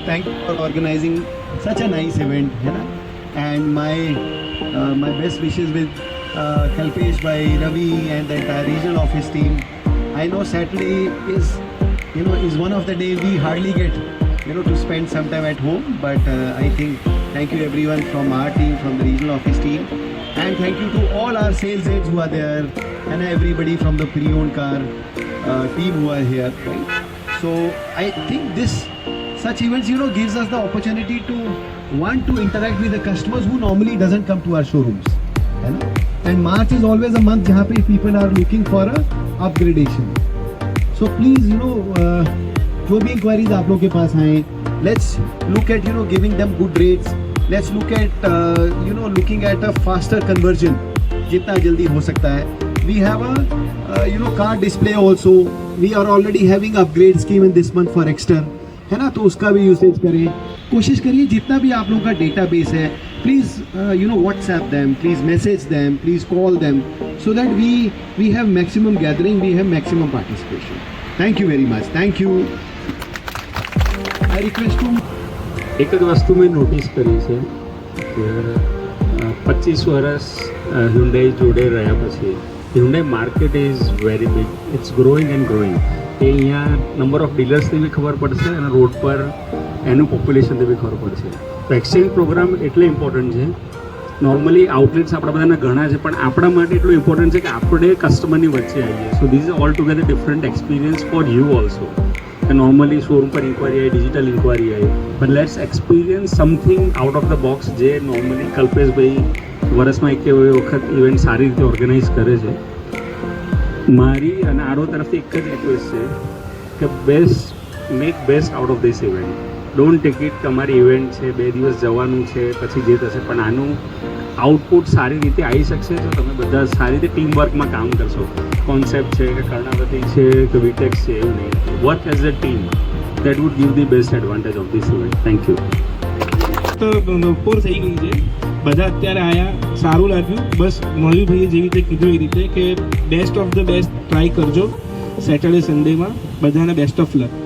Thank you for organizing such a nice event, है ना? And my best wishes with Kalpesh by Ravi and the entire regional office team. I know Saturday is one of the day we hardly get to spend some time at home, but I think thank you everyone from our team, from the regional office team, and thank you to all our sales aides who are there and everybody from the pre-owned car team who are here, right? So I think such events gives us the opportunity to want to interact with the customers who normally doesn't come to our showrooms, and March is always a month जहाँ पे people are looking for a upgradation. So please जो भी inquiries आप लोग के पास आए, let's look at giving them good rates. Let's look at looking at a faster conversion जितना जल्दी हो सकता है. We have a car display also. We are already having upgrade scheme in this month for Exter, है ना? तो उसका भी यूसेज करें. कोशिश करिए जितना भी आप लोगों का डेटाबेस है, please WhatsApp them, please message them, please call them, so that we have maximum gathering, we have maximum participation. Thank you very much. Thank you. I request to એક જ વસ્તુ મેં નોટિસ કરી છે કે 25 વર્ષ હ્યુન્ડાઈ જોડે રહ્યા પછી Hyundai market is very big, it's growing and growing. એ અહીંયા નંબર ઓફ ડીલર્સની બી ખબર પડશે અને રોડ પર એનું પોપ્યુલેશનથી બી ખબર પડશે. તો એક્સચેન્જ પ્રોગ્રામ એટલે ઇમ્પોર્ટન્ટ છે. નોર્મલી આઉટલેટ્સ આપણા બધાના ઘણા છે, પણ આપણા માટે એટલું ઇમ્પોર્ટન્ટ છે કે આપણે કસ્ટમરની વચ્ચે આવીએ. So this is all together different experience for you also. Normally showroom પર ઇન્ક્વાયરી આવી, ડિજિટલ ઇન્ક્વાયરી આવી, but let's experience something out of the box જે નોર્મલી કલ્પેશભાઈ વર્ષમાં એક વખત ઇવેન્ટ સારી રીતે ઓર્ગેનાઇઝ કરે છે. મારી અને આરો તરફથી એક જ રિક્વેસ્ટ છે કે make best out of this event. Don't take it તમારી ઇવેન્ટ છે, 2 દિવસ જવાનું છે, પછી જે થશે, પણ આનું આઉટપુટ સારી રીતે આવી શકશે જો તમે બધા સારી રીતે ટીમ વર્કમાં કામ કરશો. કોન્સેપ્ટ છે કે કર્ણાવતી છે કે વીટેક્સ છે એવું નહીં, work as a team. That wood give the best advantage of this event. Thank you. તો બપોર થઈ ગઈ છે, બધા અત્યારે આવ્યા, સારું લાગ્યું. બસ મયુરભાઈએ જેવી રીતે કીધું એ રીતે કે best of the best try કરજો સેટરડે સન્ડેમાં. બધાને બેસ્ટ ઓફ લક.